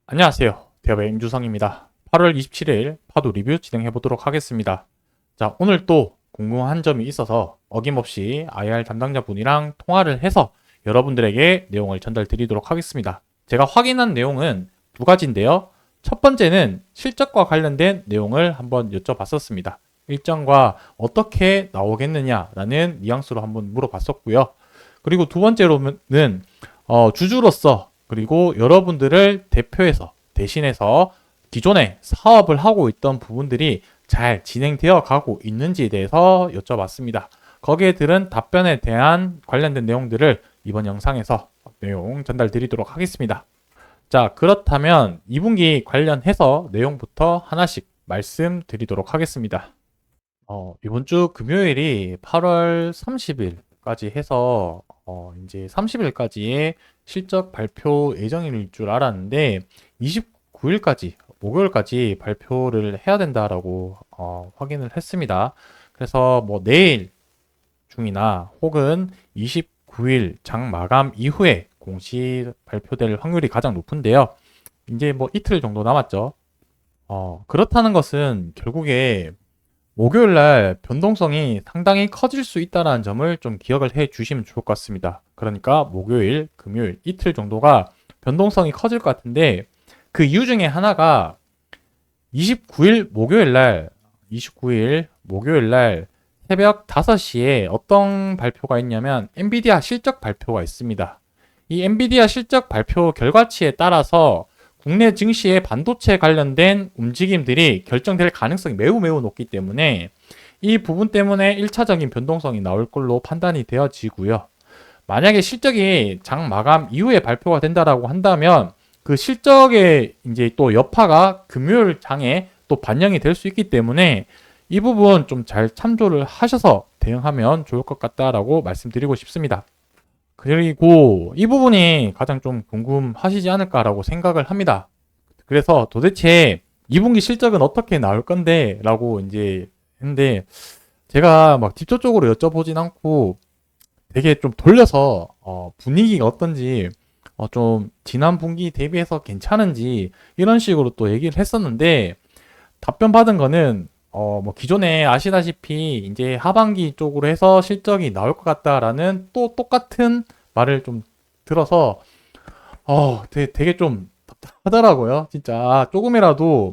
안녕하세요. 대업의 임주성입니다. 8월 27일 파도 리뷰 진행해 보도록 하겠습니다. 자, 오늘 또 궁금한 점이 있어서 어김없이 IR 담당자분이랑 통화를 해서 여러분들에게 내용을 전달 드리도록 하겠습니다. 제가 확인한 내용은 두 가지인데요. 첫 번째는 실적과 관련된 내용을 한번 여쭤봤었습니다. 일정과 어떻게 나오겠느냐라는 뉘앙스로 한번 물어봤었고요. 그리고 두 번째로는 주주로서 그리고 여러분들을 대표해서 대신해서 기존에 사업을 하고 있던 부분들이 잘 진행되어 가고 있는지에 대해서 여쭤봤습니다. 거기에 들은 답변에 대한 관련된 내용들을 이번 영상에서 내용 전달 드리도록 하겠습니다. 자, 그렇다면 2분기 관련해서 내용부터 하나씩 말씀드리도록 하겠습니다. 이번 주 금요일이 8월 30일까지 해서 이제 30일까지의 실적 발표 예정일 줄 알았는데 29일까지 목요일까지 발표를 해야 된다라고 확인을 했습니다. 그래서 뭐 내일 중이나 혹은 29일 장 마감 이후에 공시 발표될 확률이 가장 높은데요. 이제 뭐 이틀 정도 남았죠. 그렇다는 것은 결국에 목요일 날 변동성이 상당히 커질 수 있다는 점을 좀 기억을 해 주시면 좋을 것 같습니다. 그러니까 목요일, 금요일 이틀 정도가 변동성이 커질 것 같은데 그 이유 중에 하나가 29일 목요일 날 새벽 5시에 어떤 발표가 있냐면 엔비디아 실적 발표가 있습니다. 이 엔비디아 실적 발표 결과치에 따라서 국내 증시의 반도체 관련된 움직임들이 결정될 가능성이 매우 높기 때문에 이 부분 때문에 1차적인 변동성이 나올 걸로 판단이 되어지고요. 만약에 실적이 장 마감 이후에 발표가 된다라고 한다면 그 실적의 이제 또 여파가 금요일 장에 또 반영이 될 수 있기 때문에 이 부분 좀 잘 참조를 하셔서 대응하면 좋을 것 같다라고 말씀드리고 싶습니다. 그리고 이 부분이 가장 좀 궁금하시지 않을까라고 생각을 합니다. 그래서 도대체 2분기 실적은 어떻게 나올 건데? 라고 이제 했는데, 제가 막 직접적으로 여쭤보진 않고 되게 좀 돌려서, 분위기가 어떤지, 좀 지난 분기 대비해서 괜찮은지, 이런 식으로 또 얘기를 했었는데, 답변 받은 거는, 뭐 기존에 아시다시피 이제 하반기 쪽으로 해서 실적이 나올 것 같다라는 또 똑같은 말을 좀 들어서 되게 좀 답답하더라고요. 진짜 조금이라도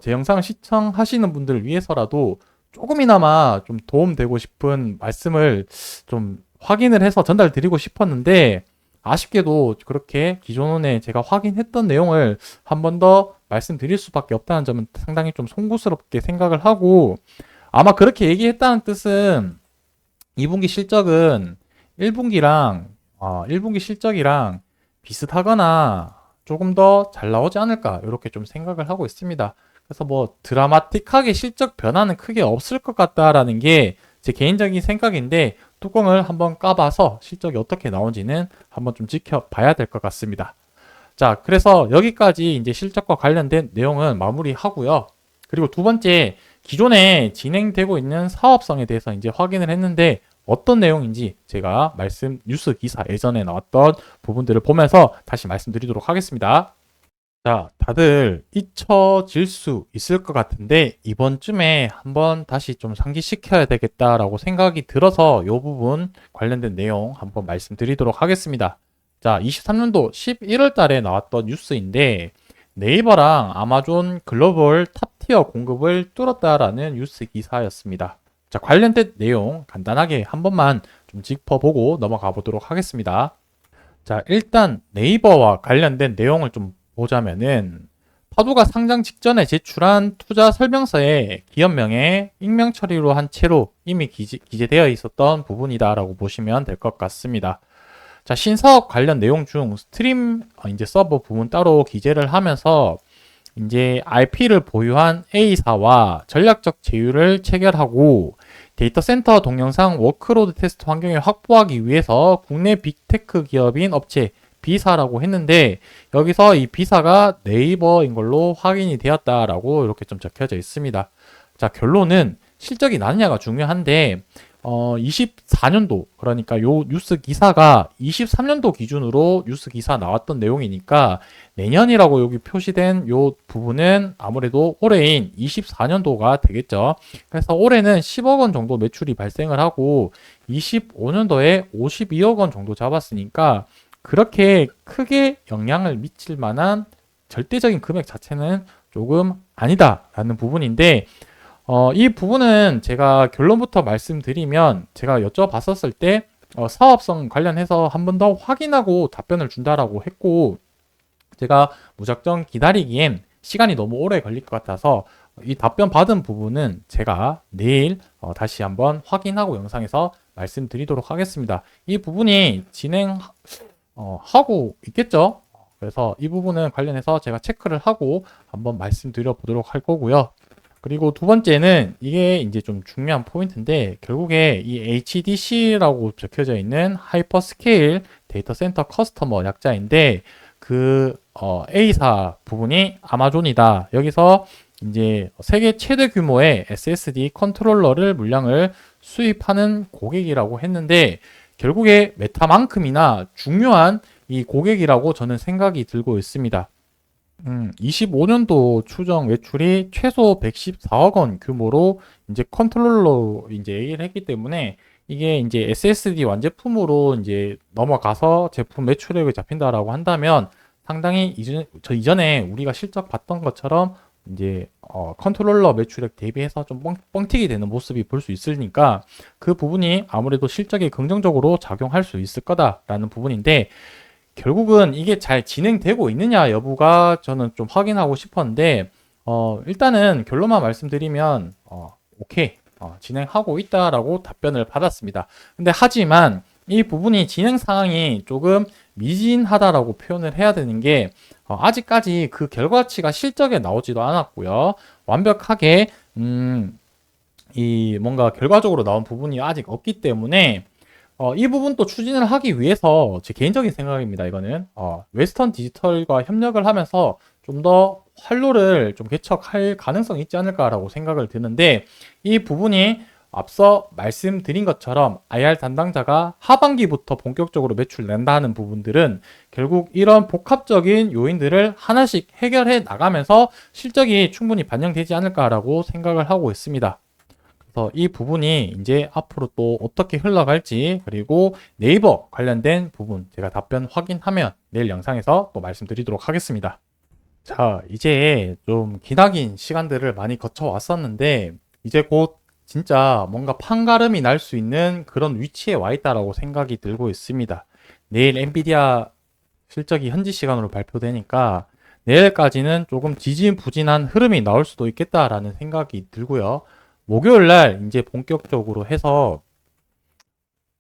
제 영상을 시청하시는 분들을 위해서라도 조금이나마 좀 도움되고 싶은 말씀을 좀 확인을 해서 전달드리고 싶었는데 아쉽게도 그렇게 기존에 제가 확인했던 내용을 한 번 더 말씀드릴 수밖에 없다는 점은 상당히 좀 송구스럽게 생각을 하고 아마 그렇게 얘기했다는 뜻은 2분기 실적은 1분기 실적이랑 비슷하거나 조금 더 잘 나오지 않을까 이렇게 좀 생각을 하고 있습니다. 그래서 뭐 드라마틱하게 실적 변화는 크게 없을 것 같다라는 게 제 개인적인 생각인데 뚜껑을 한번 까봐서 실적이 어떻게 나온지는 한번 좀 지켜봐야 될 것 같습니다. 자, 그래서 여기까지 이제 실적과 관련된 내용은 마무리하고요. 그리고 두 번째, 기존에 진행되고 있는 사업성에 대해서 이제 확인을 했는데 어떤 내용인지 제가 뉴스 기사 예전에 나왔던 부분들을 보면서 다시 말씀드리도록 하겠습니다. 자, 다들 잊혀질 수 있을 것 같은데 이번쯤에 한번 다시 좀 상기시켜야 되겠다라고 생각이 들어서 이 부분 관련된 내용 한번 말씀드리도록 하겠습니다. 자, 23년도 11월 달에 나왔던 뉴스인데 네이버랑 아마존 글로벌 탑티어 공급을 뚫었다라는 뉴스 기사였습니다. 자, 관련된 내용 간단하게 한 번만 좀 짚어보고 넘어가 보도록 하겠습니다. 자, 일단 네이버와 관련된 내용을 좀 보자면은 파도가 상장 직전에 제출한 투자 설명서에 기업명에 익명 처리로 한 채로 이미 기재되어 있었던 부분이다라고 보시면 될 것 같습니다. 자, 신사업 관련 내용 중 스트림 이제 서버 부분 따로 기재를 하면서 이제 IP를 보유한 A사와 전략적 제휴를 체결하고 데이터 센터 동영상 워크로드 테스트 환경을 확보하기 위해서 국내 빅테크 기업인 업체 B사라고 했는데 여기서 이 B사가 네이버인 걸로 확인이 되었다라고 이렇게 좀 적혀져 있습니다. 자, 결론은 실적이 나느냐가 중요한데 24년도, 그러니까 요 뉴스 기사가 23년도 기준으로 뉴스 기사 나왔던 내용이니까 내년이라고 여기 표시된 요 부분은 아무래도 올해인 24년도가 되겠죠. 그래서 올해는 10억 원 정도 매출이 발생을 하고 25년도에 52억 원 정도 잡았으니까 그렇게 크게 영향을 미칠 만한 절대적인 금액 자체는 조금 아니다라는 부분인데, 이 부분은 제가 결론부터 말씀드리면 제가 여쭤봤었을 때 사업성 관련해서 한 번 더 확인하고 답변을 준다라고 했고, 제가 무작정 기다리기엔 시간이 너무 오래 걸릴 것 같아서 이 답변 받은 부분은 제가 내일 다시 한번 확인하고 영상에서 말씀드리도록 하겠습니다. 이 부분이 하고 있겠죠? 그래서 이 부분은 관련해서 제가 체크를 하고 한번 말씀드려 보도록 할 거고요. 그리고 두 번째는 이게 이제 좀 중요한 포인트인데, 결국에 이 HDC라고 적혀져 있는 하이퍼스케일 데이터 센터 커스터머 약자인데, 그 A사 부분이 아마존이다. 여기서 이제 세계 최대 규모의 SSD 컨트롤러를 물량을 수입하는 고객이라고 했는데, 결국에 메타만큼이나 중요한 이 고객이라고 저는 생각이 들고 있습니다. 25년도 추정 매출이 최소 114억 원 규모로 이제 컨트롤러 이제 얘기를 했기 때문에, 이게 이제 SSD 완제품으로 이제 넘어가서 제품 매출액을 잡힌다라고 한다면 상당히 이전에 우리가 실적 봤던 것처럼 이제 컨트롤러 매출액 대비해서 좀 뻥튀기 되는 모습이 볼 수 있으니까 그 부분이 아무래도 실적에 긍정적으로 작용할 수 있을 거다라는 부분인데, 결국은 이게 잘 진행되고 있느냐 여부가 저는 좀 확인하고 싶었는데, 일단은 결론만 말씀드리면 오케이, 진행하고 있다라고 답변을 받았습니다. 근데 하지만 이 부분이 진행 상황이 조금 미진하다라고 표현을 해야 되는 게, 아직까지 그 결과치가 실적에 나오지도 않았고요. 완벽하게 이 뭔가 결과적으로 나온 부분이 아직 없기 때문에 이 부분도 추진을 하기 위해서 제 개인적인 생각입니다. 이거는 웨스턴 디지털과 협력을 하면서 좀 더 활로를 좀 개척할 가능성이 있지 않을까라고 생각을 드는데, 이 부분이 앞서 말씀드린 것처럼 IR 담당자가 하반기부터 본격적으로 매출 낸다 하는 부분들은 결국 이런 복합적인 요인들을 하나씩 해결해 나가면서 실적이 충분히 반영되지 않을까라고 생각을 하고 있습니다. 그래서 이 부분이 이제 앞으로 또 어떻게 흘러갈지, 그리고 네이버 관련된 부분 제가 답변 확인하면 내일 영상에서 또 말씀드리도록 하겠습니다. 자, 이제 좀 기나긴 시간들을 많이 거쳐 왔었는데 이제 곧 진짜 뭔가 판가름이 날 수 있는 그런 위치에 와 있다라고 생각이 들고 있습니다. 내일 엔비디아 실적이 현지 시간으로 발표되니까 내일까지는 조금 지지부진한 흐름이 나올 수도 있겠다라는 생각이 들고요. 목요일 날 이제 본격적으로 해서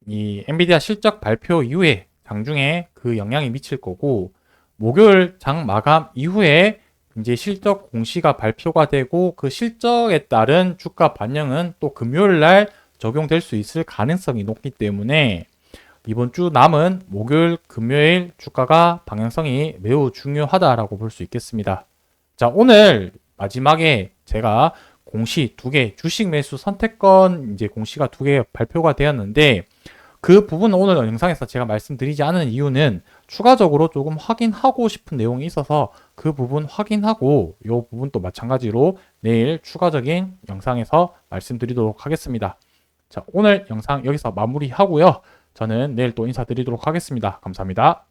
이 엔비디아 실적 발표 이후에 장중에 그 영향이 미칠 거고, 목요일 장 마감 이후에 이제 실적 공시가 발표가 되고 그 실적에 따른 주가 반영은 또 금요일 날 적용될 수 있을 가능성이 높기 때문에 이번 주 남은 목요일, 금요일 주가가 방향성이 매우 중요하다라고 볼 수 있겠습니다. 자, 오늘 마지막에 제가 공시 2개, 주식 매수 선택권 이제 공시가 2개 발표가 되었는데, 그 부분은 오늘 영상에서 제가 말씀드리지 않은 이유는 추가적으로 조금 확인하고 싶은 내용이 있어서 그 부분 확인하고 이 부분도 마찬가지로 내일 추가적인 영상에서 말씀드리도록 하겠습니다. 자, 오늘 영상 여기서 마무리하고요. 저는 내일 또 인사드리도록 하겠습니다. 감사합니다.